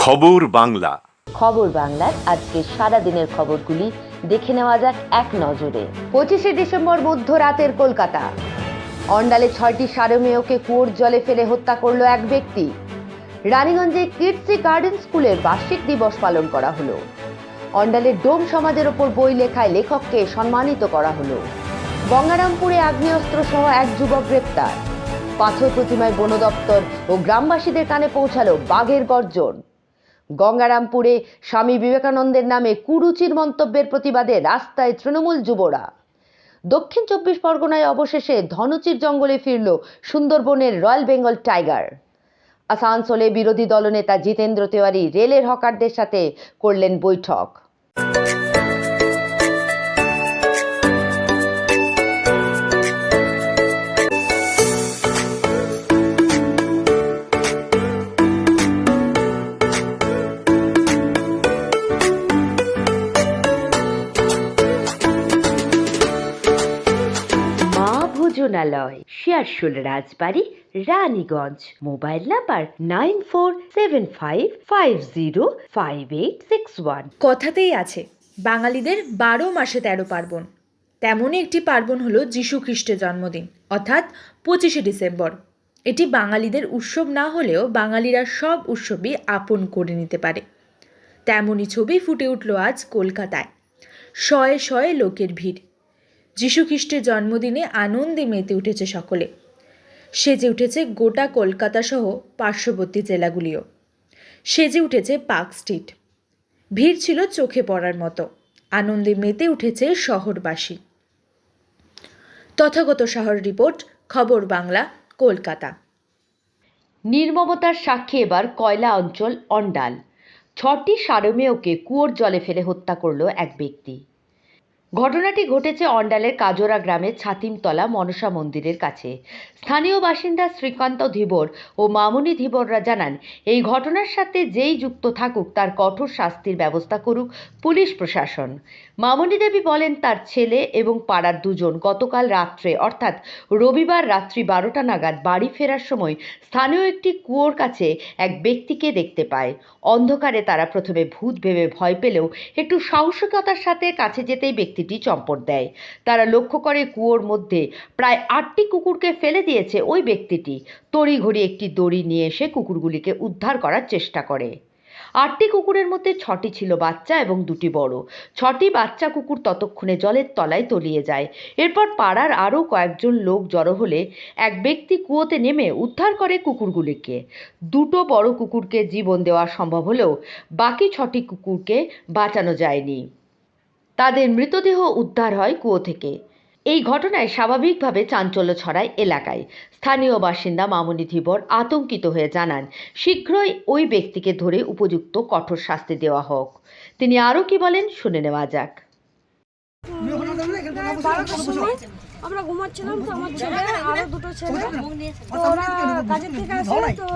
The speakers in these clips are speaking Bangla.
খবর বাংলা। খবর বাংলার আজকে সারা দিনের খবরগুলি দেখে নেওয়া যাক এক নজরে। 25শে ডিসেম্বর মধ্যরাতের কলকাতা। অন্ডালে 6টি সারমেয়কে কুয়োর জলে ফেলে হত্যা করল এক ব্যক্তি। রানীগঞ্জে কিডসি গার্ডেন স্কুলের বার্ষিক দিবস পালন করা হলো। অন্ডালের ডোম সমাজের ওপর বই লেখায় লেখককে সম্মানিত করা হলো। গঙ্গারামপুরে আগ্নেয়াস্ত্র সহ এক যুবক গ্রেপ্তার। পাথর প্রতিমায় বন দপ্তর ও গ্রামবাসীদের কানে পৌঁছালো বাঘের গর্জন। গঙ্গারামপুরে স্বামী বিবেকানন্দের নামে কুরুচির মন্তব্যের প্রতিবাদে রাস্তায় তৃণমূল যুবরা। দক্ষিণ 24 পরগনায় অবশেষে ধনচির জঙ্গলে ফিরল সুন্দরবনের রয়্যাল বেঙ্গল টাইগার। আসানসোলে বিরোধী দলনেতা জিতেন্দ্র তেওয়ারি রেলের হকারদের সাথে করলেন বৈঠক। ভোজনালয়, শিয়ারশোল রাজবাড়ি, রানীগঞ্জ। Mobile number 9475505861। কথাতেই আছে বাঙালিদের 12 মাসে 13 পার্বণ। তেমনই একটি পার্বণ হলো যীশু খ্রিস্টের জন্মদিন, অর্থাৎ 25শে ডিসেম্বর। এটি বাঙালিদের উৎসব না হলেও বাঙালিরা সব উৎসবই আপন করে নিতে পারে। তেমনই ছবি ফুটে উঠল আজ কলকাতায়। শয়ে শয়ে লোকের ভিড়। যীশু খ্রিস্টের জন্মদিনে আনন্দে মেতে উঠেছে সকলে। সেজে উঠেছে গোটা কলকাতা সহ পার্শ্ববর্তী জেলাগুলিও। সেজে উঠেছে পার্ক স্ট্রিট। ভিড় ছিল চোখে পড়ার মতো। আনন্দে মেতে উঠেছে শহরবাসী। তথাগত সাহার রিপোর্ট, খবর বাংলা, কলকাতা। নির্মমতার সাক্ষী এবার কয়লা অঞ্চল অন্ডাল। 6টি সারমেয়কে কুয়োর জলে ফেলে হত্যা করল এক ব্যক্তি। ঘটনাটি ঘটেছে অন্ডালের কাজোরা গ্রামের ছাতিমতলা মনসা মন্দিরের কাছে। স্থানীয় বাসিন্দা শ্রীকান্ত ধীবর ও মামনি ধীবররা জানান, এই ঘটনার সাথে যেই যুক্ত থাকুক তার কঠোর শাস্তির ব্যবস্থা করুক পুলিশ প্রশাসন। মামনি দেবী বলেন, তার ছেলে এবং পাড়ার দুজন গতকাল রাত্রে অর্থাৎ রবিবার রাত্রি 12টা নাগাদ বাড়ি ফেরার সময় স্থানীয় একটি কুয়োর কাছে এক ব্যক্তিকে দেখতে পায়। অন্ধকারে তারা প্রথমে ভূত ভেবে ভয় পেলেও একটু সাহসিকতার সাথে কাছে যেতেই ব্যক্তিটি চম্পট দেয়। তারা লক্ষ্য করে কুয়োর মধ্যে প্রায় 8টি কুকুরকে ফেলে দিয়েছে ওই ব্যক্তিটি। তড়িঘড়ি একটি দড়ি নিয়ে এসে কুকুরগুলিকে উদ্ধার করার চেষ্টা করে। 8টি কুকুরের মধ্যে 6টি ছিল বাচ্চা এবং 2টি বড়। 6টি বাচ্চা কুকুর ততক্ষণে জলের তলায় তলিয়ে যায়। এরপর পাড়ার আরও কয়েকজন লোক জড়ো হলে এক ব্যক্তি কুয়োতে নেমে উদ্ধার করে কুকুরগুলিকে। 2টো বড় কুকুরকে জীবন দেওয়া সম্ভব হলেও বাকি 6টি কুকুরকে বাঁচানো যায়নি। তাদের মৃতদেহ উদ্ধার হয় কুয়ো থেকে। এই ঘটনায় স্বাভাবিকভাবে চাঞ্চল্য ছড়ায় এলাকায়। স্থানীয় বাসিন্দা মামনি ধীবর আতঙ্কিত হয়ে জানান, শীঘ্রই ওই ব্যক্তিকে ধরে উপযুক্ত কঠোর শাস্তি দেওয়া হোক। তিনি আরও কি বলেন শুনে নেওয়া যাক। আমরা ঘুমাচ্ছিলাম, তো আমার ছেলে আরো 2টো ছেলে, তো ওরা কাজের থেকে আসে, তো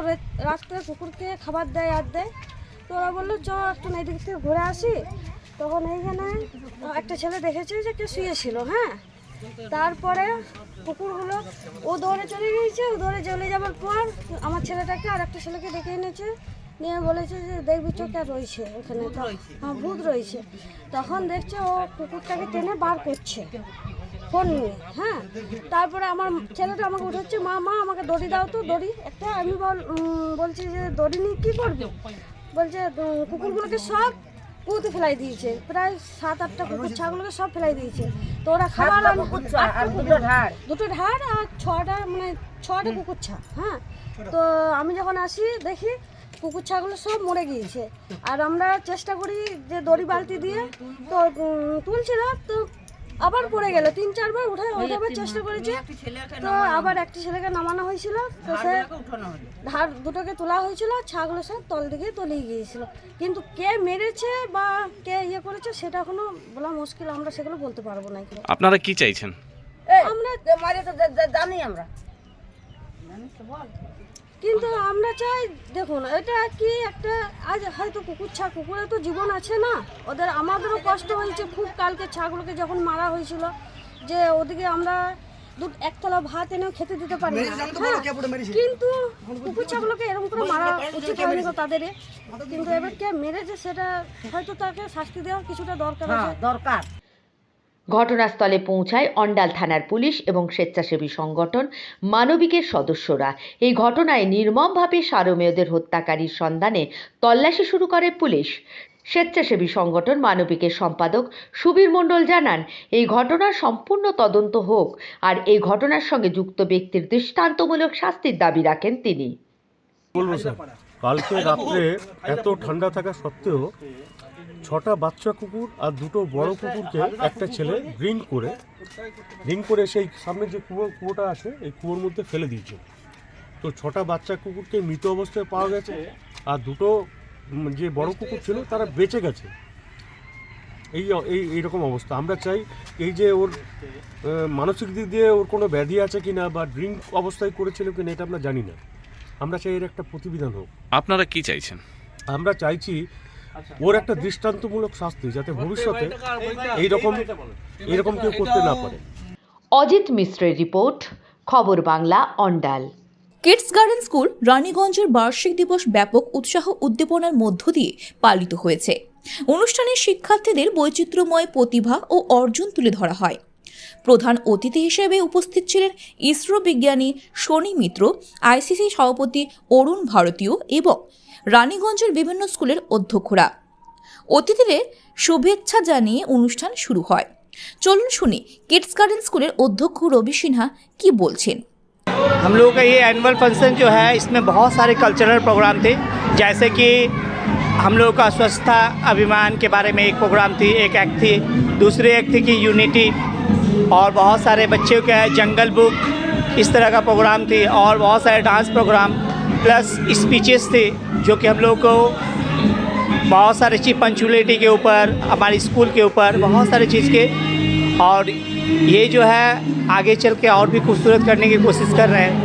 রাত্রে কুকুরকে খাবার দেয় আর দেয়। তো ওরা বললো চ একটু এদিক থেকে ঘুরে আসি। তখন এইখানে একটা ছেলে দেখেছে যে কে শুয়েছিল। হ্যাঁ, তারপরে কুকুরগুলো ও দৌড়ে চলে গিয়েছে। ও দৌড়ে চলে যাওয়ার পর আমার ছেলেটাকে আর একটা ছেলেকে ডেকে এনেছে, নিয়ে বলেছে যে দেখবি চোখে রয়েছে ওখানে, হ্যাঁ ভূত রয়েছে। তখন দেখছে ও কুকুরটাকে টেনে বার করছে ফোন নিয়ে। হ্যাঁ, তারপরে আমার ছেলেটা আমাকে উঠাচ্ছে, মা আমাকে দড়ি দাও তো, দড়ি একটা। আমি বলছি যে দড়ি নিয়ে কী করবি? বলছে কুকুরগুলোকে সব কুয়োতে ফেলাই দিয়েছে, প্রায় 7-8টা কুকুর ছাগলকে সব ফেলাই দিয়েছে। তো ওরা খাবার দুটো ঢাড় আর 6টা কুকুর ছা। হ্যাঁ, তো আমি যখন আসি দেখি কুকুর ছাগল সব মরে গিয়েছে। আর আমরা চেষ্টা করি যে দড়ি বালতি দিয়ে তো তুলছিল, তো আবার পড়ে গেল। 3-4 বার উঠাবার চেষ্টা করেছে, তো আবার একটা ছেলেকে নামানো হয়েছিল, তো সে ধার দুটোকে তোলা হয়েছিল। ছাগল সব তল দিকে তলিয়ে গিয়েছিল, কিন্তু কে মেরেছে বা কে ইয়ে করেছে সেটা এখনো বলা মুশকিল। আমরা সেগুলো বলতে পারবো না। আপনারা কি চাইছেন? আমরা জানি, আমরা কিন্তু আমরা চাই, দেখুন এটা কি একটা, আজ হয়তো কুকুরে তো জীবন আছে না ওদের। আমাদেরও কষ্ট হয়েছে খুব। কালকে ছাগলকে যখন মারা হয়েছিল, যে ওদিকে আমরা একতলা ভাত এনেও খেতে দিতে পারি না, হ্যাঁ? কিন্তু কুকুর ছাগলকে এরকম করে মারা উচিত হয়নি গো তাদের, কিন্তু এবার কে মেরেছে সেটা হয়তো তাকে শাস্তি দেওয়ার কিছুটা দরকার আছে। ঘটনাস্থলে পৌঁছায় অন্ডাল থানার পুলিশ এবং স্বেচ্ছাসেবী সংগঠন মানবিকের সদস্যরা। এই ঘটনায় নির্মমভাবে সারমেয়দের হত্যাকারীর সন্ধানে তল্লাশি শুরু করে পুলিশ। স্বেচ্ছাসেবী সংগঠন মানবিকের সম্পাদক সুবীর মণ্ডল জানান, এই ঘটনার সম্পূর্ণ তদন্ত হোক আর এই ঘটনার সঙ্গে যুক্ত ব্যক্তির দৃষ্টান্তমূলক শাস্তির দাবি রাখেন তিনি। বলবো স্যার, কালকে রাত্রে এত ঠান্ডা থাকা সত্ত্বেও 6টা বাচ্চা কুকুর আর 2টো বড় কুকুরকে একটা ছেলে ড্রিঙ্ক করে সেই সামনে যে কুয়োটা আছে এই কুয়োর মধ্যে ফেলে দিয়েছে। তো 6টা বাচ্চা কুকুরকে মৃত অবস্থায় পাওয়া গেছে আর 2টো যে বড় কুকুর ছিল তারা বেঁচে গেছে। এইরকম অবস্থা। আমরা চাই এই যে ওর মানসিক দিক দিয়ে ওর কোনো ব্যাধি আছে কিনা বা ড্রিঙ্ক অবস্থায় করেছিল কিনা এটা আমরা জানি না। আমরা চাই এর একটা প্রতিবিধান হোক। আপনারা কি চাইছেন? আমরা চাইছি ওর একটা দৃষ্টান্তমূলক শাস্তি, যাতে ভবিষ্যতে এইরকম কেউ করতে না পারে। অজিত মিশ্রের রিপোর্ট, Khabar Bangla, Andal. Kids garden school রানীগঞ্জের বার্ষিক দিবস ব্যাপক উৎসাহ উদ্দীপনার মধ্য দিয়ে পালিত হয়েছে। অনুষ্ঠানে শিক্ষার্থীদের বৈচিত্র্যময় প্রতিভা ও অর্জন তুলে ধরা হয়। প্রধান অতিথি হিসেবে উপস্থিত ছিলেন ইসরো বিজ্ঞানী শনি মিত্র, আইসিসি সভাপতি অরুণ ভারতীয় এবং রানীগঞ্জের বিভিন্ন স্কুলের অধ্যক্ষরা। অতিথিদের শুভেচ্ছা জানিয়ে অনুষ্ঠান শুরু হয়। চলুন শুনি কিডস গার্ডেন স্কুলের অধ্যক্ষ রবি সিনহা কি বলছেন। हम लोगों का ये एनुअल फंक्शन जो है इसमें बहुत सारे कल्चरल प्रोग्राम थे, जैसे कि हम लोगों का स्वच्छता अभियान के बारे में एक प्रोग्राम थी, एक एक्ट थी, दूसरी एक्ट थी कि यूनिटी, और बहुत सारे बच्चों का जंगल बुक इस तरह का प्रोग्राम थी, और बहुत सारे डांस प्रोग्राम प्लस स्पीचेस थे जो कि हम लोग को बहुत सारे चीज़ पंचुअलिटी के ऊपर, हमारे स्कूल के ऊपर बहुत सारे चीज़ के, और ये जो है आगे चल के और भी खूबसूरत करने की कोशिश कर रहे हैं।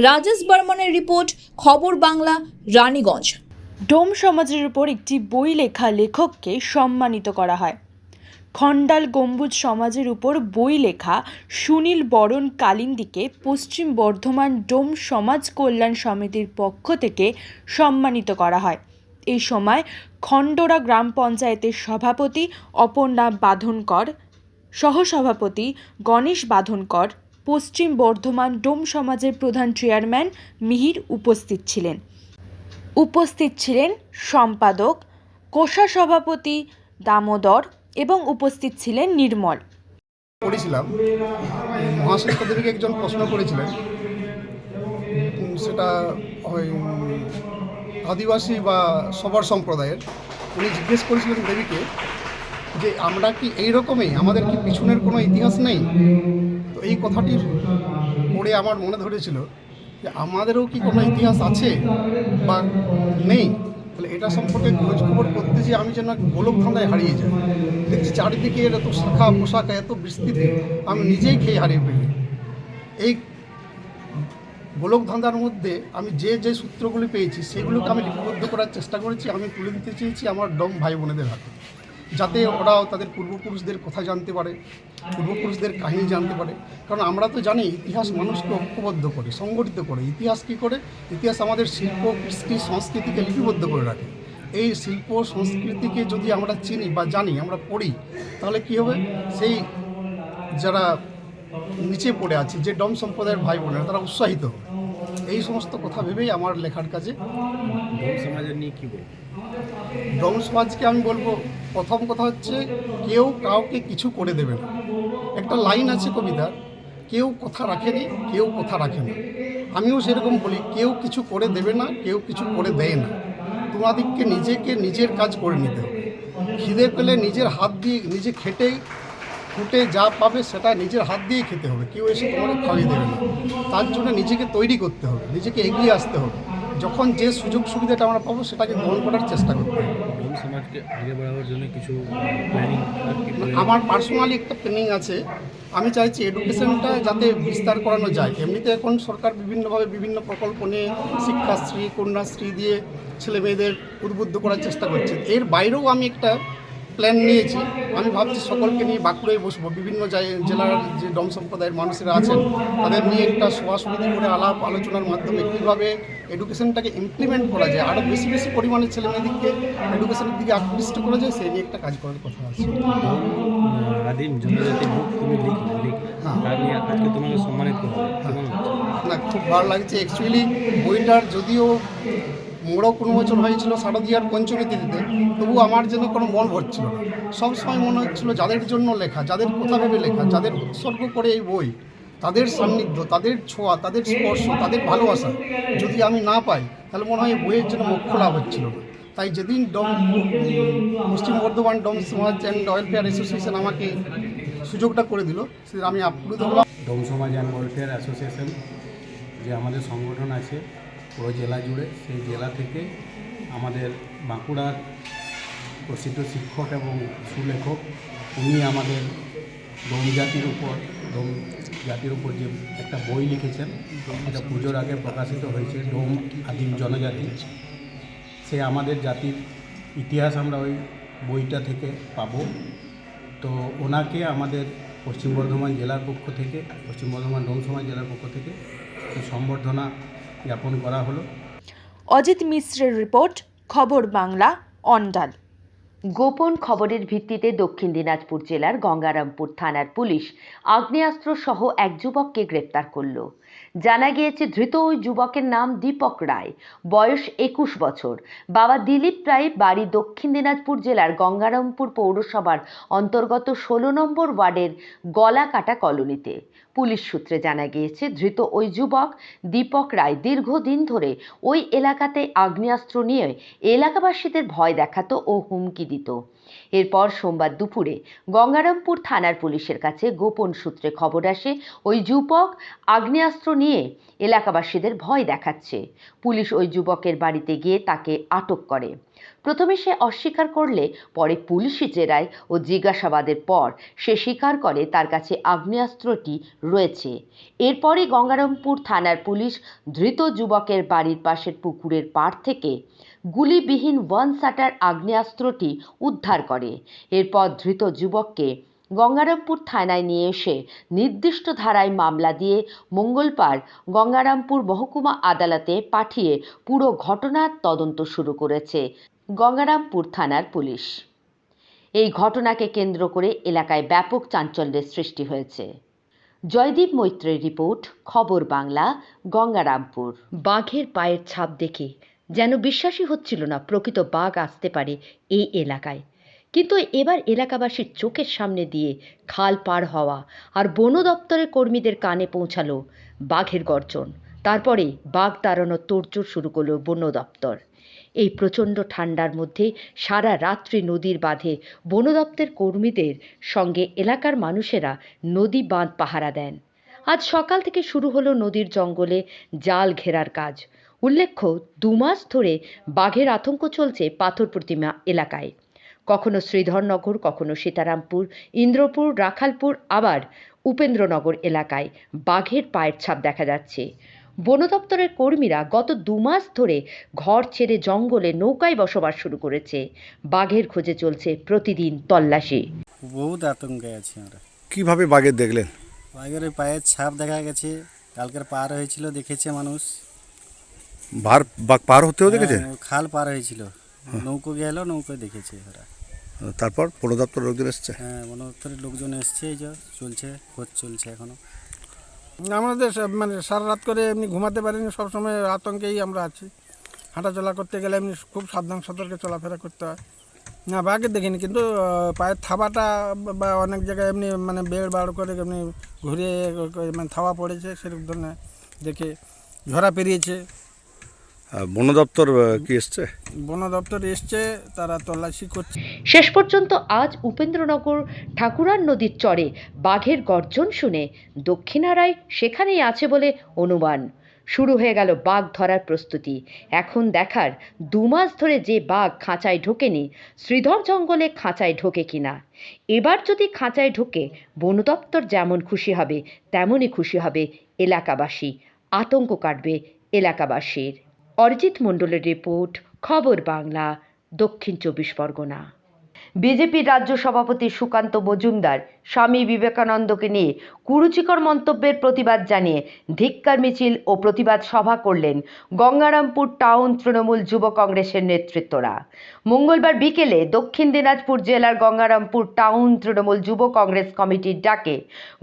রাজেশ বর্মনের রিপোর্ট, খবর বাংলা, রানীগঞ্জ। ডোম সমাজের উপর একটি বই লেখা লেখককে সম্মানিত করা হয়। খণ্ডাল গম্বুজ সমাজের উপর বই লেখা সুনীল বরণ কালিন্দিকে পশ্চিম বর্ধমান ডোম সমাজ কল্যাণ সমিতির পক্ষ থেকে সম্মানিত করা হয়। এই সময় খণ্ডরা গ্রাম পঞ্চায়েতের সভাপতি অপর্ণা বাঁধনকর, সহসভাপতি গণেশ বাঁধনকর, পশ্চিম বর্ধমান ডোম সমাজের প্রধান চেয়ারম্যান মিহির উপস্থিত ছিলেন সম্পাদক, কোষা সভাপতি দামোদর এবং উপস্থিত ছিলেন নির্মল। পড়েছিলাম, মহাশিক্ষাদেবীকে একজন প্রশ্ন করেছিলেন, সেটা হয় আদিবাসী বা সবার সম্প্রদায়ের। উনি জিজ্ঞেস করেছিলেন দেবীকে যে আমরা কি এইরকমই, আমাদের কি পিছনের কোনো ইতিহাস নেই? তো এই কথাটি পড়ে আমার মনে ধরেছিল যে আমাদেরও কি কোনো ইতিহাস আছে বা নেই। তাহলে এটা সম্পর্কে খোঁজ খবর করতে যে আমি যেন গোলকধাঁধায় হারিয়ে যাই। দেখছি চারিদিকে এত শাখা পোশাকা, এত বিস্তৃতি, আমি নিজেই খেয়ে হারিয়ে ফেলি। এই গোলকধাঁধার মধ্যে আমি যে সূত্রগুলি পেয়েছি সেগুলোকে আমি লিপিবদ্ধ করার চেষ্টা করেছি। আমি তুলে দিতে চেয়েছি আমার ডোম ভাই বোনেদের হাতে, যাতে ওরাও তাদের পূর্বপুরুষদের কথা জানতে পারে, পূর্বপুরুষদের কাহিনী জানতে পারে। কারণ আমরা তো জানি ইতিহাস মানুষকে ঐক্যবদ্ধ করে, সংগঠিত করে। ইতিহাস কী করে? ইতিহাস আমাদের শিল্প, কৃষ্টি, সংস্কৃতিকে লিপিবদ্ধ করে রাখে। এই শিল্প সংস্কৃতিকে যদি আমরা চিনি বা জানি, আমরা পড়ি, তাহলে কী হবে? সেই যারা নিচে পড়ে আছে, যে ডোম সম্প্রদায়ের ভাই বোনেরা, তারা উৎসাহিত হবে। এই সমস্ত কথা ভেবেই আমার লেখার কাজে। ডোম সমাজের নিয়ে কী বলবো? ডোম সমাজকে আমি বলবো, প্রথম কথা হচ্ছে কেউ কাউকে কিছু করে দেবে না। একটা লাইন আছে কবিতার, কেউ কথা রাখেনি, কেউ কথা রাখে না। আমিও সেরকম বলি, কেউ কিছু করে দেবে না, কেউ কিছু করে দেয় না। তোমাদেরকে নিজেকে নিজের কাজ করে নিতে হবে। খিদে পেলে নিজের হাত দিয়ে, নিজে খেটে ফুটে যা পাবে সেটা নিজের হাত দিয়ে খেতে হবে। কেউ এসে তোমাকে খাইয়ে দেবে না। তার জন্য নিজেকে তৈরি করতে হবে, নিজেকে এগিয়ে আসতে হবে। যখন যে সুযোগ সুবিধাটা আমরা পাবো সেটাকে গ্রহণ করার চেষ্টা করতে হবে। ডোম সমাজকে আগে বাড়াবার জন্য কিছু প্ল্যানিং? আমার পার্সোনালি একটা প্ল্যানিং আছে। আমি চাইছি এডুকেশনটা যাতে বিস্তার করানো যায়। এমনিতে এখন সরকার বিভিন্নভাবে বিভিন্ন প্রকল্প নিয়ে শিক্ষাশ্রী, কন্যাশ্রী দিয়ে ছেলে মেয়েদের উদ্বুদ্ধ করার চেষ্টা করছে। এর বাইরেও আমি একটা প্ল্যান নিয়েছি, আমি ভাবছি সকলকে নিয়ে বাঁকুড়ায় বসবো, বিভিন্ন জেলার যে ডম সম্প্রদায়ের মানুষেরা আছেন তাদের নিয়ে একটা সভা সমিতি করে আলাপ আলোচনার মাধ্যমে কীভাবে এডুকেশনটাকে ইমপ্লিমেন্ট করা যায়, আরও বেশি বেশি পরিমাণে ছেলেমেয়েদেরকে এডুকেশনের দিকে আকৃষ্ট করা যায়, সেই নিয়ে একটা কাজ করার কথা আছে। আদিম জনজাতি বুক তুমি লিখলে তার নিয়ে আজকে তোমাকে সম্মানিত করা হলো। কেমন লাগছে? না, খুব ভালো লাগছে। অ্যাকচুয়ালি বইটার যদিও মোড়ক উন্মোচন হয়েছিল শারদীয়ার পঞ্চমী তিথিতে, তবু আমার যেন কোনো মন ভরছিল না। সবসময় মনে হচ্ছিল যাদের জন্য লেখা, যাদের কথা ভেবে লেখা, যাদের উৎসর্গ করে এই বই, তাদের সান্নিধ্য, তাদের ছোঁয়া, তাদের স্পর্শ, তাদের ভালোবাসা যদি আমি না পাই তাহলে মনে হয় বইয়ের জন্য মোক্ষ লাভ হচ্ছিল না। তাই যেদিন পশ্চিম বর্ধমান ডম সমাজ অ্যান্ড ওয়েলফেয়ার অ্যাসোসিয়েশন আমাকে সুযোগটা করে দিল, সেটা আমি আপ্লুত হলাম। ডোম সমাজ অ্যান্ড ওয়েলফেয়ার অ্যাসোসিয়েশন যে আমাদের সংগঠন আছে পুরো জেলা জুড়ে, সেই জেলা থেকে আমাদের বাঁকুড়ার প্রসিদ্ধ শিক্ষক এবং সুলেখক উনি আমাদের ডোম জাতির উপর যে একটা বই লিখেছেন, এটা পুজোর আগে প্রকাশিত হয়েছে, ডোম আদিম জনজাতি। সে আমাদের জাতির ইতিহাস আমরা ওই বইটা থেকে পাবো। তো ওনাকে আমাদের পশ্চিম বর্ধমান জেলার পক্ষ থেকে, পশ্চিম বর্ধমান ডোম সমাজ জেলার পক্ষ থেকে সম্বর্ধনা জ্ঞাপন করা হলো। অজিত মিশ্রের রিপোর্ট, খবর বাংলা, অন্ডাল। গোপন খবরের ভিত্তিতে দক্ষিণ দিনাজপুর জেলার গঙ্গারামপুর থানার পুলিশ আগ্নেয়াস্ত্র সহ এক যুবককে গ্রেপ্তার করল। জানা গিয়েছে ধৃত ওই যুবকের নাম দীপক রায়, বয়স 21 বছর। বাবা দিলীপ রায়, বাড়ি দক্ষিণ দিনাজপুর জেলার গঙ্গারামপুর পৌরসভার অন্তর্গত 16 নম্বর ওয়ার্ডের গলাকাটা কলোনিতে। পুলিশ সূত্রে জানা গিয়েছে ধৃত ওই যুবক দীপক রায় দীর্ঘদিন ধরে ওই এলাকাতে আগ্নেয়াস্ত্র নিয়ে এলাকাবাসীদের ভয় দেখাতো ও হুমকি দিত। এরপর সোমবার দুপুরে গঙ্গারামপুর থানার পুলিশের কাছে গোপন সূত্রে খবর আসে ওই যুবক আগ্নেয়াস্ত্র নিয়ে এলাকাবাসীদের ভয় দেখাচ্ছে। পুলিশ ওই যুবকের বাড়িতে গিয়ে তাকে আটক করে। প্রথমে সে অস্বীকার করলে পরে পুলিশি জেরায় ও জিজ্ঞাসাবাদের পর সে স্বীকার করে তার কাছে আগ্নেয়াস্ত্রটি রয়েছে। এরপরই গঙ্গারামপুর থানার পুলিশ ধৃত যুবকের বাড়ির পাশের পুকুরের পাড় থেকে গুলিবিহীন ওয়ান শাটার আগ্নেয়াস্ত্রটি উদ্ধার করে। এরপর ধৃত যুবককে গঙ্গারামপুর থানায় নিয়ে এসে নির্দিষ্ট ধারায় মামলা দিয়ে মঙ্গলবার গঙ্গারামপুর মহকুমা আদালতে পাঠিয়ে পুরো ঘটনার তদন্ত শুরু করেছে গঙ্গারামপুর থানার পুলিশ। এই ঘটনাকে কেন্দ্র করে এলাকায় ব্যাপক চাঞ্চল্যের সৃষ্টি হয়েছে। জয়দীপ মৈত্রের রিপোর্ট, খবর বাংলা, গঙ্গারামপুর। বাঘের পায়ের ছাপ দেখে যেন বিশ্বাসই হচ্ছিল না প্রকৃত বাঘ আসতে পারে এই এলাকায়। কিন্তু এবার এলাকাবাসীর চোখের সামনে দিয়ে খাল পার হওয়া আর বন দপ্তরের কর্মীদের কানে পৌঁছালো বাঘের গর্জন। তারপরে বাঘ তাড়ানোর তোড়জোড় শুরু করলো বন দপ্তর। এই প্রচণ্ড ঠান্ডার মধ্যে সারা রাত্রি নদীর বাঁধে বন দপ্তরের কর্মীদের সঙ্গে এলাকার মানুষেরা নদী বাঁধ পাহারা দেন। আজ সকাল থেকে শুরু হলো নদীর জঙ্গলে জাল ঘেরার কাজ। উল্লেখ্য, 2 মাস ধরে বাঘের আতঙ্ক চলছে পাথর প্রতিমা এলাকায়। কখনো শ্রীধরনগর, কখনো সীতারামপুর, ইন্দ্রপুর, রাখালপুর, আবার উপেন্দ্রনগর এলাকায় বাঘের পায়ের ছাপ দেখা যাচ্ছে। বন দপ্তরের কর্মীরা গত 2 মাস ধরে ঘর ছেড়ে জঙ্গলে নৌকায় বসবাস শুরু করেছে। বাঘের খোঁজে চলছে প্রতিদিন তল্লাশি। বহুত আতঙ্কে আছি আমরা। কিভাবে বাঘের দেখলেন? বাঘের ওই পায়ের ছাপ দেখা গেছে, কালকের পার হয়েছিল, দেখেছে মানুষ। বাঘ পার হতেও দেখেছে? ও খাল পার হয়েছিল, নৌকো গেল, নৌকো দেখেছে ওরা। তারপর বন দপ্তর লোকজন এসছে? হ্যাঁ, বন দপ্তরের লোকজন এসছে, এই যে চলছে, খোঁজ চলছে এখনো। আমাদের মানে সারা রাত করে এমনি ঘুমাতে পারিনি, সবসময় আতঙ্কেই আমরা আছি। হাঁটাচলা করতে গেলে এমনি খুব সাবধান সতর্কে চলাফেরা করতে হয়। না, বাঘে দেখিনি, কিন্তু পায়ের থাবাটা বা অনেক জায়গায় এমনি মানে বেড় বাড় করে এমনি ঘুরিয়ে মানে থাবা পড়েছে, সেরকম ধরনের দেখে ঝরা পেরিয়েছে। বন দপ্তর কি এসছে? বন দপ্তর এসছে, তারা তল্লাশি করছে। শেষ পর্যন্ত আজ উপেন্দ্রনগর ঠাকুরার নদীর চরে বাঘের গর্জন শুনে দক্ষিণারায় সেখানেই আছে বলে অনুমান। শুরু হয়ে গেল বাঘ ধরার প্রস্তুতি। এখন দেখার 2 মাস ধরে যে বাঘ খাঁচায় ঢোকেনি, শ্রীধর জঙ্গলে খাঁচায় ঢোকে কিনা। এবার যদি খাঁচায় ঢোকে, বন দপ্তর যেমন খুশি হবে তেমনই খুশি হবে এলাকাবাসী, আতঙ্ক কাটবে এলাকাবাসীর। অরিজিৎ মণ্ডলের রিপোর্ট, খবর বাংলা, দক্ষিণ 24 পরগনা। বিজেপির রাজ্য সভাপতি সুকান্ত মজুমদার স্বামী বিবেকানন্দকে নিয়ে কুরুচিকর মন্তব্যের প্রতিবাদ জানিয়ে ধিক্কার মিছিল ও প্রতিবাদ সভা করলেন গঙ্গারামপুর টাউন তৃণমূল যুব কংগ্রেসের নেতৃত্বরা। মঙ্গলবার বিকেলে দক্ষিণ দিনাজপুর জেলার গঙ্গারামপুর টাউন তৃণমূল যুব কংগ্রেস কমিটির ডাকে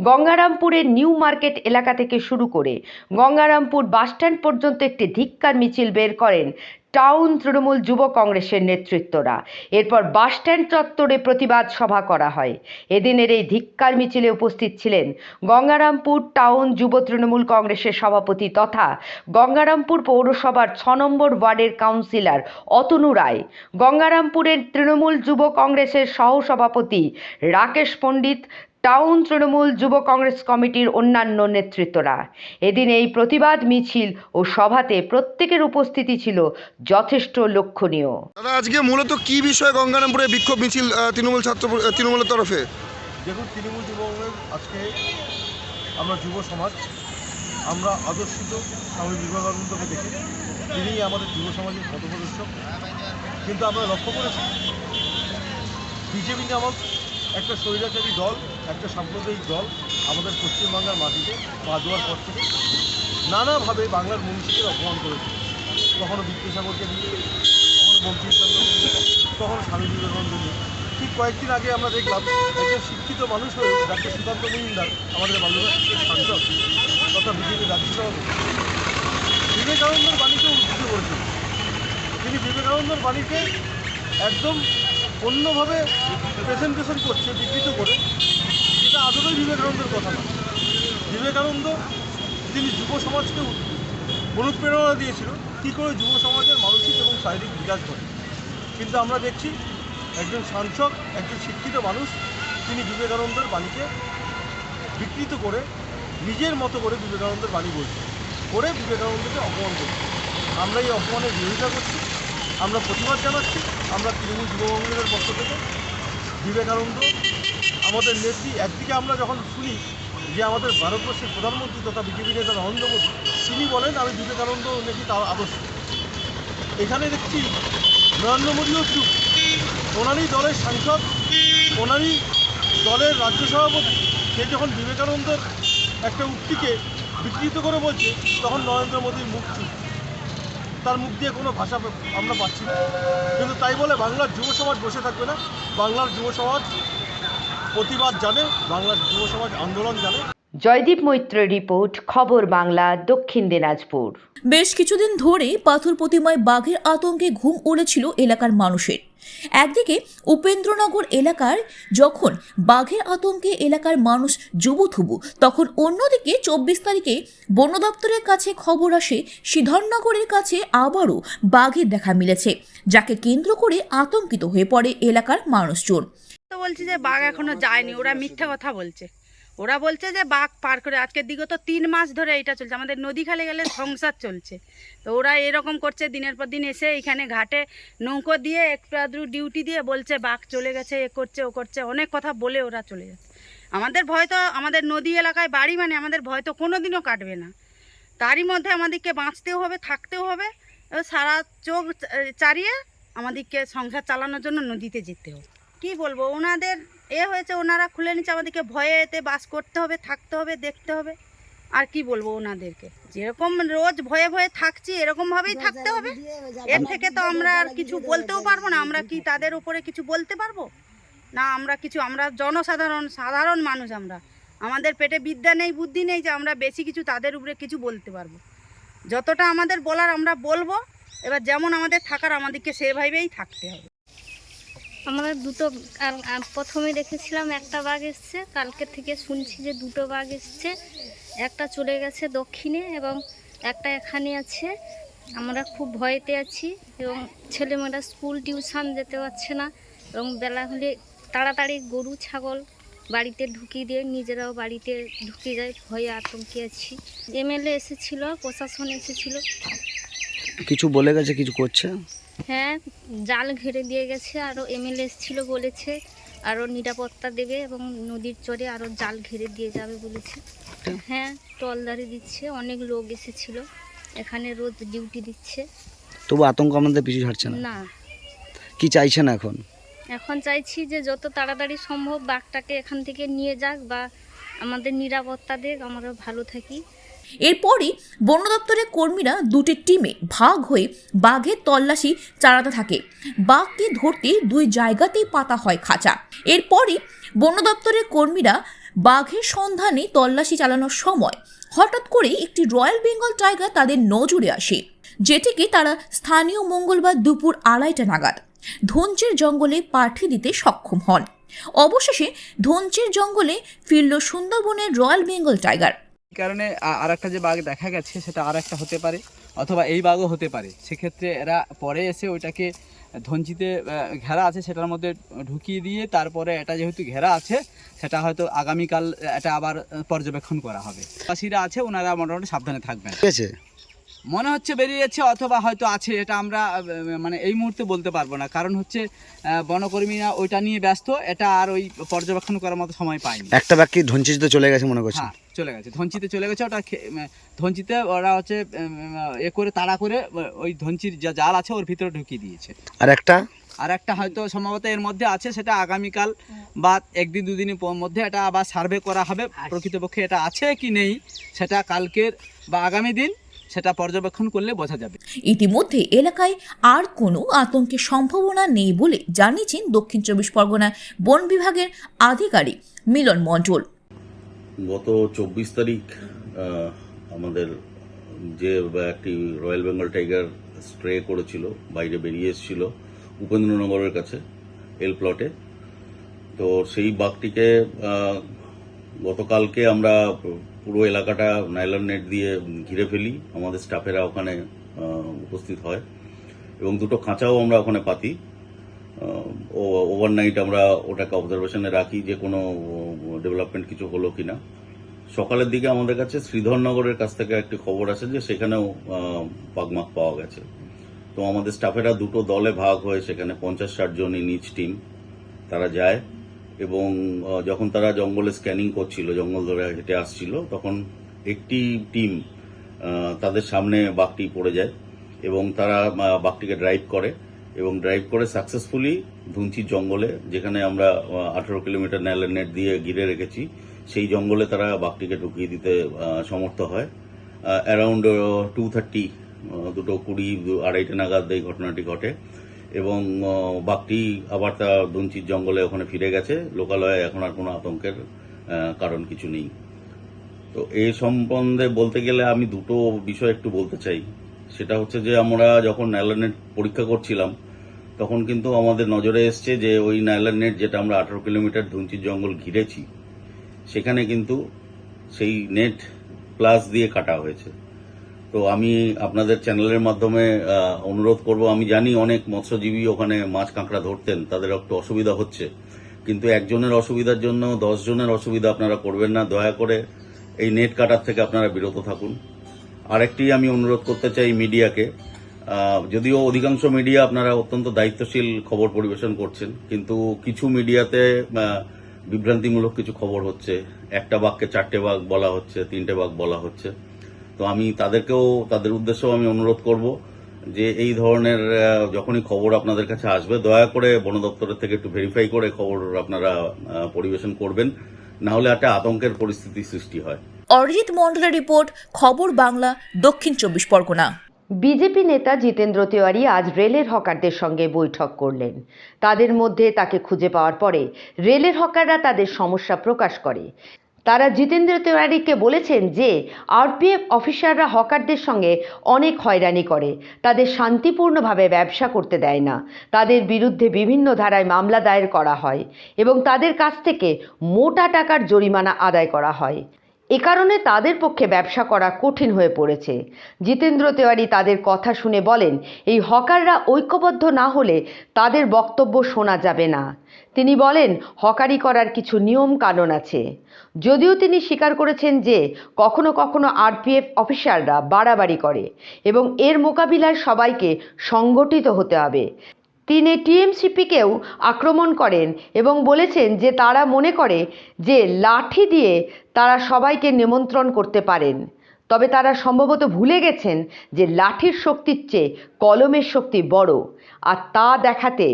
গঙ্গারামপুরের নিউ মার্কেট এলাকা থেকে শুরু করে গঙ্গারামপুর বাসস্ট্যান্ড পর্যন্ত একটি ধিক্কার মিছিল বের করেন টাউন তৃণমূল যুব কংগ্রেসের নেতৃত্বরা। এরপর বাসস্ট্যান্ড চত্বরে প্রতিবাদ সভা করা হয়। এদিনের এই ধিক্কার মিছিলে উপস্থিত ছিলেন গঙ্গারামপুর টাউন যুব তৃণমূল কংগ্রেসের সভাপতি তথা গঙ্গারামপুর পৌরসভার 6 নম্বর ওয়ার্ডের কাউন্সিলর অতনু রায়, গঙ্গারামপুরের তৃণমূল যুব কংগ্রেসের সহসভাপতি রাকেশ পণ্ডিত, টাউন তৃণমূল যুব কংগ্রেস কমিটির অন্যান্য নেতৃত্বরা। এদিন এই প্রতিবাদ মিছিল ও সভাতে প্রত্যেকের উপস্থিতি ছিল যথেষ্ট লক্ষণীয়। দাদা, আজকে মূলত কি বিষয়ে গঙ্গারামপুরে বিক্ষোভ মিছিল তৃণমূলের তরফে? দেখুন, তৃণমূল যুব কংগ্রেস আজকে আমরা যুব সমাজ, আমরা আদর্শিত স্বামী বিবেকানন্দকে দেখি, তিনি আমাদের যুব সমাজের পথপ্রদর্শক। কিন্তু আমরা লক্ষ্য করেছি বিজেপি নামক একটা স্বৈরাচারী দল, একটা সাম্প্রদায়িক দল আমাদের পশ্চিমবাংলার মাটিতে পা দেওয়ার পর থেকে নানাভাবে বাংলার মনীষীদের অপমান করেছে। কখনো বিদ্যাসাগরকে নিয়ে, কখনো বঙ্কিমচন্দ্রকে নিয়ে, কখনো স্বামী বিবেকানন্দ নিয়ে। ঠিক কয়েকদিন আগে আমরা দেখলাম একজন শিক্ষিত মানুষ হয়ে ডাক্তার সুকান্ত মজুমদার, আমাদের বাংলার সাংসদ তথা বিজেপির রাজ্য সভাপতি, বিবেকানন্দর বাণীকে উদ্ধৃত করেছেন। তিনি বিবেকানন্দর বাণীকে একদম অন্যভাবে প্রেজেন্টেশন করছে, বিকৃত করে, যেটা আদৌ বিবেকানন্দের কথা না। বিবেকানন্দ তিনি যুব সমাজকে অনুপ্রেরণা দিয়েছিল কী করে যুব সমাজের মানসিক এবং শারীরিক বিকাশ করে। কিন্তু আমরা দেখছি একজন সাংসদ, একজন শিক্ষিত মানুষ, তিনি বিবেকানন্দের বাণীকে বিকৃত করে নিজের মতো করে বিবেকানন্দের বাণী বলছে, করে বিবেকানন্দকে অপমান করছে। আমরা এই অপমানের বিরোধিতা করছি, আমরা প্রতিবাদ জানাচ্ছি। আমরা তৃণমূল যুব কংগ্রেসের পক্ষ থেকে বিবেকানন্দ আমাদের নেত্রী, একদিকে আমরা যখন শুনি যে আমাদের ভারতবর্ষের প্রধানমন্ত্রী তথা বিজেপি নেতা নরেন্দ্র মোদী, তিনি বলেন আমি বিবেকানন্দ নাকি তার আদর্শ। এখানে দেখছি নরেন্দ্র মোদীও চুপ, ওনারই দলের সাংসদ, ওনারই দলের রাজ্য সভাপতি, সে যখন বিবেকানন্দের একটা উক্তিকে বিকৃত করে বলছে, তখন নরেন্দ্র মোদীর মুখ চুপ, তার মুখ দিয়ে কোনো ভাষা আমরা পাচ্ছি না। কিন্তু তাই বলে বাংলার যুব সমাজ বসে থাকবে না। বাংলার যুব সমাজ প্রতিবাদ জানে, বাংলার যুব সমাজ আন্দোলন জানে। জয়দীপ মৈত্রের রিপোর্ট, খবর বাংলা, দক্ষিণ দিনাজপুর। বেশ কিছুদিন ধরেই পাথর প্রতিমায় বাঘের আতঙ্কে ঘুম উড়েছিল এলাকার মানুষের। একদিকে উপেন্দ্রনগর এলাকার যখন বাঘের আতঙ্কে এলাকার মানুষ জুবুথুবু, তখন অন্যদিকে 24 তারিখে বন দপ্তরের কাছে খবর আসে শ্রীধরনগরের কাছে আবারও বাঘের দেখা মিলেছে, যাকে কেন্দ্র করে আতঙ্কিত হয়ে পড়ে এলাকার মানুষজন। তো বলছি যে বাঘ এখনো যায়নি, ওরা মিথ্যা কথা বলছে। ওরা বলছে যে বাঘ পার করে, আজকের বিগত 3 মাস ধরে এটা চলছে, আমাদের নদী খালে গেলে সংসার চলছে। তো ওরা এরকম করছে, দিনের পর দিন এসে এখানে ঘাটে নৌকো দিয়ে একটু আধটু ডিউটি দিয়ে বলছে বাঘ চলে গেছে, এ করছে ও করছে, অনেক কথা বলে ওরা চলে যাচ্ছে। আমাদের ভয় তো, আমাদের নদী এলাকায় বাড়ি, মানে আমাদের ভয় তো কোনো দিনও কাটবে না। তারই মধ্যে আমাদেরকে বাঁচতেও হবে, থাকতেও হবে, সারা চোখ চারিয়ে আমাদেরকে সংসার চালানোর জন্য নদীতে যেতে হবে। কি বলবো, ওনাদের হয়েছে, ওনারা খুলে নিচ্ছে, আমাদেরকে ভয়ে এতে বাস করতে হবে, থাকতে হবে, দেখতে হবে। আর কি বলবো ওনাদেরকে, যেরকম রোজ ভয়ে ভয়ে থাকছি এরকমভাবেই থাকতে হবে। এর থেকে তো আমরা আর কিছু বলতেও পারবো না। আমরা কি তাদের উপরে কিছু বলতে পারবো না? আমরা সাধারণ মানুষ, আমাদের পেটে বিদ্যা নেই, বুদ্ধি নেই যে আমরা বেশি কিছু তাদের উপরে কিছু বলতে পারবো। যতটা আমাদের বলার আমরা বলবো, এবার যেমন আমাদের থাকার আমাদেরকে সেভাবেই থাকতে হবে। আমরা প্রথমে দেখেছিলাম একটা বাঘ এসছে, কালকে থেকে শুনছি যে 2টো বাঘ এসছে, একটা চলে গেছে দক্ষিণে এবং একটা এখানে আছে। আমরা খুব ভয়েতে আছি এবং ছেলেমেয়েরা স্কুল টিউশন যেতে পারছে না এবং বেলা হলে তাড়াতাড়ি গরু ছাগল বাড়িতে ঢুকিয়ে দিয়ে নিজেরাও বাড়িতে ঢুকে যায়, ভয়ে আতঙ্কে আছি। এমএলএ এসেছিল, প্রশাসন এসেছিল। কিছু বলে গেছে, কিছু করছে? হ্যাঁ, জাল ঘিরে দিয়ে গেছে, আরও এমএলএ এসেছিল, বলেছে আরও নিরাপত্তা দেবে এবং নদীর চরে আরও জাল ঘিরে দিয়ে যাবে বলেছে। হ্যাঁ, টলদারি দিচ্ছে, অনেক লোক এসেছিল, এখানে রোজ ডিউটি দিচ্ছে। তবু আতঙ্ক আমাদের পিছু ছাড়ছে না। না। কি চাইছেন এখন? এখন চাইছি যে যত তাড়াতাড়ি সম্ভব বাঘটাকে এখান থেকে নিয়ে যাক বা আমাদের নিরাপত্তা দেখ, আমরা ভালো থাকি। এরপরই বন দপ্তরের কর্মীরা দুটি টিমে ভাগ হয়ে বাঘের তল্লাশি চালাতে থাকে। বাঘকে ধরতে দুই জায়গাতেই পাতা হয় খাঁচা। এরপরই বন দপ্তরের কর্মীরা বাঘের সন্ধানে তল্লাশি চালানোর সময় হঠাৎ করে একটি রয়্যাল বেঙ্গল টাইগার তাদের নজরে আসে, যেটিকে তারা স্থানীয় মঙ্গলবার দুপুর 2:30 নাগাদ ধনচির জঙ্গলে পাঠিয়ে দিতে সক্ষম হন। অবশেষে ধনচির জঙ্গলে ফিরল সুন্দরবনের রয়্যাল বেঙ্গল টাইগার। কারণে আর একটা যে বাঘ দেখা গেছে সেটা আর একটা হতে পারে, অথবা এই বাঘও হতে পারে। সেক্ষেত্রে এরা পরে এসে ওইটাকে ধনচিতে ঘেরা আছে সেটার মধ্যে ঢুকিয়ে দিয়ে তারপরে এটা যেহেতু ঘেরা আছে সেটা হয়তো আগামীকাল এটা আবার পর্যবেক্ষণ করা হবে। চাষিরা আছে ওনারা মোটামুটি সাবধানে থাকবেন। মনে হচ্ছে বেরিয়েছে অথবা হয়তো আছে, এটা আমরা মানে এই মুহূর্তে বলতে পারবো না, কারণ হচ্ছে বনকর্মীরা ওইটা নিয়ে ব্যস্ত, এটা আর ওই পর্যবেক্ষণ করার মতো সময় পায়নি। একটা বাঘ কি ধনচিতে চলে গেছে মনে করছে? হ্যাঁ চলে গেছে, ধনচিতে চলে গেছে। ওটা ধনচিতে ওরা হচ্ছে এ করে তাড়া করে ওই ধনচির যা জাল আছে ওর ভিতরে ঢুকিয়ে দিয়েছে। আর একটা হয়তো সম্ভবত এর মধ্যে আছে, সেটা আগামীকাল বা একদিন দুদিনের মধ্যে এটা আবার সার্ভে করা হবে প্রকৃতপক্ষে এটা আছে কি নেই, সেটা কালকের বা আগামী দিন সেটা পর্যবেক্ষণ করলে বোঝা যাবে। ইতিমধ্যে এলাকায় আর কোনো আতঙ্কের সম্ভাবনা নেই বলে জানিয়েছেন দক্ষিণ 24 পরগনা বন বিভাগের আধিকারিক মিলন মণ্ডল। গত 24 তারিখ আমাদের যে একটি রয়্যাল বেঙ্গল টাইগার স্প্রে করেছিল, বাইরে বেরিয়ে এসেছিল উপেন্দ্রনগরের কাছে এল প্লটে। তো সেই বাঘটিকে গতকালকে আমরা পুরো এলাকাটা নাইলন নেট দিয়ে ঘিরে ফেলি। আমাদের স্টাফেরা ওখানে উপস্থিত হয় এবং দুটো খাঁচাও আমরা ওখানে পাতি। ওভারনাইট আমরা ওটাকে অবজারভেশনে রাখি যে কোনো ডেভেলপমেন্ট কিছু হলো কিনা। সকালের দিকে আমাদের কাছে শ্রীধরনগরের কাছ থেকে একটি খবর আসে যে সেখানেও বাঘমাখ পাওয়া গেছে। তো আমাদের স্টাফেরা দুটো দলে ভাগ হয়ে সেখানে 50-60 জন নিজ টিম তারা যায় এবং যখন তারা জঙ্গলে স্ক্যানিং করছিল, জঙ্গল ধরে হেঁটে আসছিল, তখন একটি টিম তাদের সামনে বাঘটি পড়ে যায় এবং তারা বাঘটিকে ড্রাইভ করে এবং ড্রাইভ করে সাকসেসফুলি ধুনচির জঙ্গলে, যেখানে আমরা 18 কিলোমিটার নাইলন নেট দিয়ে ঘিরে রেখেছি, সেই জঙ্গলে তারা বাঘটিকে ঢুকিয়ে দিতে সমর্থ হয়। অ্যারাউন্ড 2:30 2:20 নাগাদ এই ঘটনাটি ঘটে এবং বাঘটি আবার তার ধুনচির জঙ্গলে ওখানে ফিরে গেছে। লোকালয়ে এখন আর কোনো আতঙ্কের কারণ কিছু নেই। তো এই সম্বন্ধে বলতে গেলে আমি দুটো বিষয় একটু বলতে চাই। সেটা হচ্ছে যে আমরা যখন নাইলন নেট পরীক্ষা করছিলাম তখন কিন্তু আমাদের নজরে এসছে যে ওই নাইলন নেট যেটা আমরা 18 কিলোমিটার ধুনচির জঙ্গল ঘিরেছি সেখানে কিন্তু সেই নেট প্লাস দিয়ে কাটা হয়েছে। তো আমি আপনাদের চ্যানেলের মাধ্যমে অনুরোধ করব, আমি জানি অনেক মৎস্যজীবী ওখানে মাছ কাঁকড়া ধরতেন, তাদের একটু অসুবিধা হচ্ছে, কিন্তু একজনের অসুবিধার জন্য 10 জনের অসুবিধা আপনারা করবেন না। দয়া করে এই নেট কাটার থেকে আপনারা বিরত থাকুন। আরেকটি আমি অনুরোধ করতে চাই মিডিয়াকে, যদিও অধিকাংশ মিডিয়া আপনারা অত্যন্ত দায়িত্বশীল খবর পরিবেশন করছেন, কিন্তু কিছু মিডিয়াতে বিভ্রান্তিমূলক কিছু খবর হচ্ছে। একটা বাঘকে 4টে বাঘ বলা হচ্ছে, 3টে বাঘ বলা হচ্ছে। তো আমি তাদের উদ্দেশ্যেও আমি অনুরোধ করব যে এই ধরনের যখনই খবর আপনাদের কাছে আসবে দয়া করে বন দপ্তরের থেকে একটু ভেরিফাই করে খবর আপনারা পরিবেশন করবেন, না হলে একটা আতঙ্কের পরিস্থিতি সৃষ্টি হয়। অরিজিৎ মণ্ডলের রিপোর্ট, খবর বাংলা, দক্ষিণ 24 পরগনা। বিজেপি নেতা জিতেন্দ্র তিওয়ারি আজ রেলের হকারদের সঙ্গে বৈঠক করলেন। তাদের মধ্যে তাকে খুঁজে পাওয়ার পরে রেলের হকাররা তাদের সমস্যা প্রকাশ করে। তারা জিতেন্দ্র তিওয়ারিকে বলেছেন যে আরপিএফ অফিসাররা হকারদের সঙ্গে অনেক হয়রানি করে, তাদের শান্তিপূর্ণভাবে ব্যবসা করতে দেয় না, তাদের বিরুদ্ধে বিভিন্ন ধারায় মামলা দায়ের করা হয় এবং তাদের কাছ থেকে মোটা টাকার জরিমানা আদায় করা হয়। এ কারণে তাদের পক্ষে ব্যবসা করা কঠিন হয়ে পড়েছে। জিতেন্দ্র তিওয়ারি তাদের কথা শুনে বলেন, এই হকাররা ঐক্যবদ্ধ না হলে তাদের বক্তব্য শোনা যাবে না। তিনি বলেন, হকারি করার কিছু নিয়ম কানুন আছে। যদিও তিনি স্বীকার করেছেন যে কখনো কখনো আরপিএফ অফিসাররা বাড়াবাড়ি করে এবং এর মোকাবিলায় সবাইকে সংগঠিত হতে হবে। তিনি টিএমসিপিকেও আক্রমণ করেন এবং বলেছেন যে তারা মনে করে যে লাঠি দিয়ে তারা সবাইকে নিমন্ত্রণ করতে পারেন। তবে তারা সম্ভবত ভুলে গেছেন যে লাঠির শক্তির চেয়ে কলমের শক্তি বড়, আর তা দেখাতে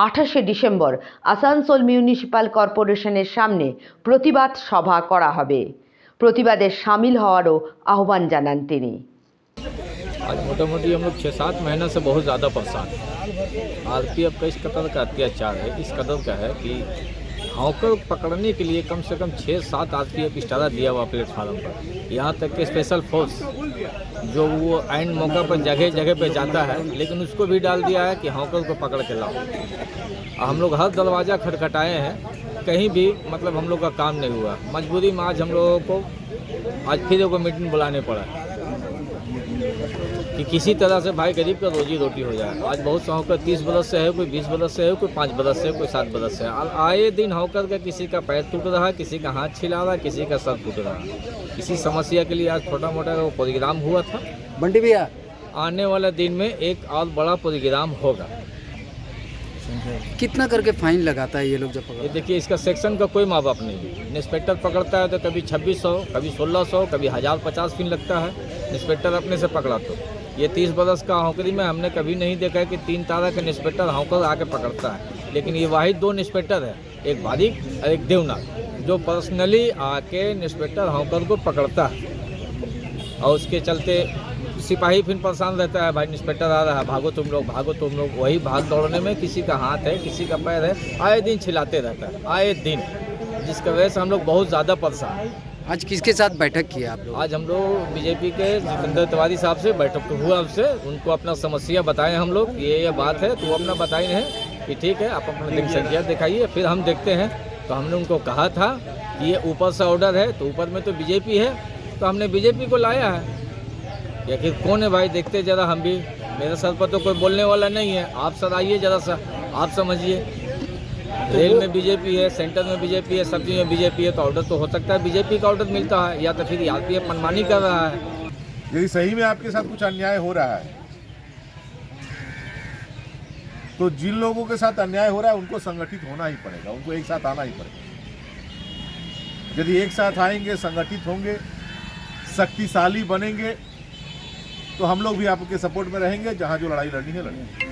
28শে ডিসেম্বর আসানসোল মিউনিসিপ্যাল কর্পোরেশনের সামনে প্রতিবাদ সভা করা হবে। প্রতিবাদে সামিল হওয়ারও আহ্বান জানান তিনি। आज मोटा मोटी हम लोग 6-7 महीने से बहुत ज़्यादा परेशान हैं। आरपीएफ का इस कदर का अत्याचार है, इस कदर का है कि हॉकर पकड़ने के लिए कम से कम 6-7 आरपीएफ इस्टारा दिया हुआ प्लेटफार्म पर। यहाँ तक कि स्पेशल फोर्स जो वो एंड मौका पर जगह जगह पे जाता है, लेकिन उसको भी डाल दिया है कि हॉकर को पकड़ के लाओ। हम लोग हर दरवाज़ा खटखटाए हैं, कहीं भी मतलब हम लोग का काम नहीं हुआ। मजबूरी में आज हम लोगों को आज फिर को मीटिंग बुलाने पड़ा कि किसी तरह से भाई गरीब का रोजी रोटी हो जाए। आज बहुत से हॉकर 30 बरस से है, कोई 20 बरस से है, कोई 5 बरस से है, कोई 7 बरस से है। और आए दिन हॉकर का किसी का पैर टूट रहा है, किसी का हाथ छिला रहा है, किसी का सर टूट रहा है। इसी समस्या के लिए आज छोटा मोटा वो प्रोग्राम हुआ था। बंटी भैया, आने वाले दिन में एक और बड़ा प्रोग्राम होगा। कितना करके फाइन लगाता है ये लोग जब ये देखिए, इसका सेक्शन का कोई माँ बाप नहीं है। इंस्पेक्टर पकड़ता है तो कभी 2600, कभी 1600, कभी 1050 फाइन लगता है। इंस्पेक्टर अपने से पकड़ा तो ये 30 बरस का हॉकरी में हमने कभी नहीं देखा है कि 3 तारा का इंस्पेक्टर हॉकर आके पकड़ता है। लेकिन ये वाहिद 2 इंस्पेक्टर है, एक बारीक और एक देवनाथ, जो पर्सनली आके इंस्पेक्टर हॉकर को पकड़ता है। और उसके चलते सिपाही फिर परेशान रहता है, भाई इंस्पेक्टर आ रहा है, भागो तुम लोग, भागो तुम लोग। वही भाग दौड़ने में किसी का हाथ है, किसी का पैर है, आए दिन छिलाते रहता है, आए दिन, जिसकी वजह से हम लोग बहुत ज़्यादा परेशान हैं। आज किसके साथ बैठक की आप लोग? आज हम लोग बीजेपी के जितेंद्र तिवारी साहब से बैठक हुआ, हमसे उनको अपना समस्या बताएं हम लोग, ये बात है, तो वो अपना बताए हैं कि ठीक है आप अपना जनसंख्या दिखाइए, फिर हम देखते हैं। तो हमने उनको कहा था कि ये ऊपर से ऑर्डर है, तो ऊपर में तो बीजेपी है, तो हमने बीजेपी को लाया है। या फिर कौन है भाई, देखते जरा हम भी, मेरे सर पर तो कोई बोलने वाला नहीं है। आप सर आइए जरा सा, आप समझिए, रेल में बीजेपी है, सेंटर में बीजेपी है, सब चीज़ में बीजेपी है, तो ऑर्डर तो हो सकता है बीजेपी का ऑर्डर मिलता है, या तो फिर आरपीएफ मनमानी कर रहा है। यदि सही में आपके साथ कुछ अन्याय हो रहा है, तो जिन लोगों के साथ अन्याय हो रहा है उनको संगठित होना ही पड़ेगा, उनको एक साथ आना ही पड़ेगा। यदि एक साथ आएंगे, संगठित होंगे, शक्तिशाली बनेंगे, तो हम लोग भी आपके सपोर्ट में रहेंगे। जहां जो लड़ाई लड़नी है लड़ेंगे।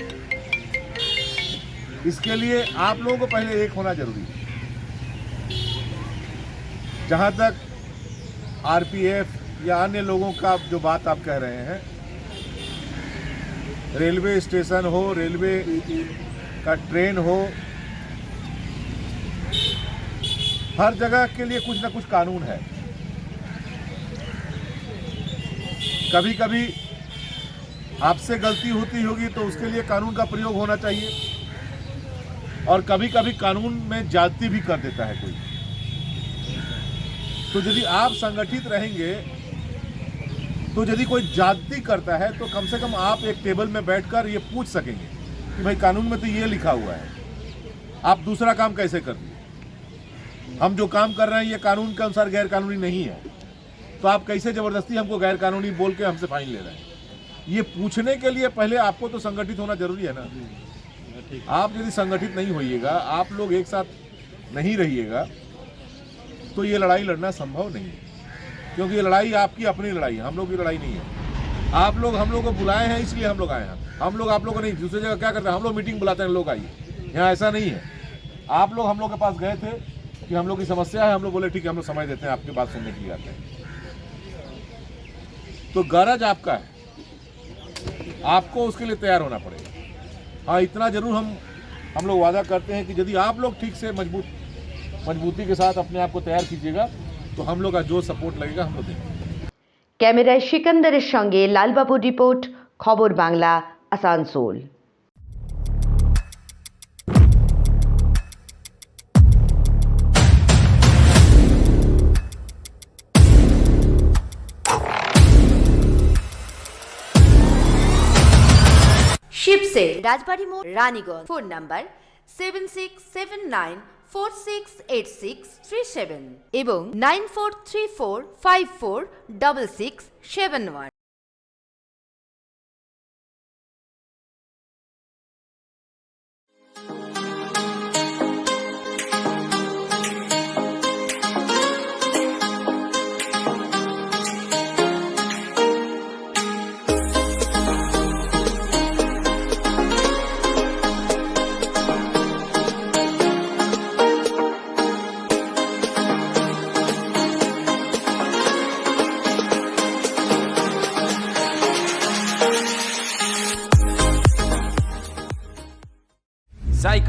इसके लिए आप लोगों को पहले एक होना जरूरी है। जहां तक आरपीएफ या अन्य लोगों का जो बात आप कह रहे हैं, रेलवे स्टेशन हो, रेलवे का ट्रेन हो, हर जगह के लिए कुछ ना कुछ कानून है। कभी कभी आपसे गलती होती होगी तो उसके लिए कानून का प्रयोग होना चाहिए, और कभी कभी कानून में ज्यादती भी कर देता है कोई। तो यदि आप संगठित रहेंगे, तो यदि कोई ज्यादती करता है तो कम से कम आप एक टेबल में बैठकर ये पूछ सकेंगे कि भाई कानून में तो ये लिखा हुआ है, आप दूसरा काम कैसे कर दिए? हम जो काम कर रहे हैं ये कानून के अनुसार गैर कानूनी नहीं है, तो आप कैसे जबरदस्ती हमको गैर कानूनी बोल के हमसे फाइन ले रहे हैं? ये पूछने के लिए पहले आपको तो संगठित होना जरूरी है ना। आप यदि संगठित नहीं होइएगा, आप लोग एक साथ नहीं रहिएगा, तो ये लड़ाई लड़ना संभव नहीं है। क्योंकि ये लड़ाई आपकी अपनी लड़ाई है, हम लोग की लड़ाई नहीं है। आप लोग हम लोग को बुलाए हैं इसलिए हम लोग आए हैं। हम लोग आप लोग को नहीं, दूसरी जगह क्या करते हैं, हम लोग मीटिंग बुलाते हैं, लोग आइए। यहाँ ऐसा नहीं है। आप लोग हम लोग के पास गए थे कि हम लोग की समस्या है, हम लोग बोले ठीक है हम लोग समय देते हैं, आपकी बात सुनने के लिए आते हैं। तो गरज आपका है, आपको उसके लिए तैयार होना पड़ेगा। हाँ, इतना जरूर हम लोग वादा करते हैं कि यदि आप लोग ठीक से मजबूती के साथ अपने आप को तैयार कीजिएगा, तो हम लोग का जो सपोर्ट लगेगा हम लोग देंगे। ক্যামেরায় সিকান্দারের সঙ্গে লালবাবুর রিপোর্ট, খবর বাংলা, আসানসোল। শিবসে রাজবাড়ি মোড়, রানীগঞ্জ। ফোন নাম্বার 7679468637 এবং 9434546671।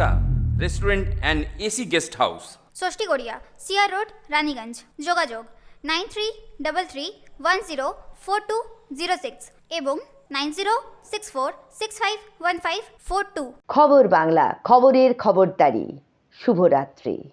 Vishaka Restaurant and AC Guest House. Shashthi Garia CR road Raniganj যোগাযোগ 9333104206 এবং 9064651542। খবর বাংলা, খবরের খবরদারি। শুভরাত্রি।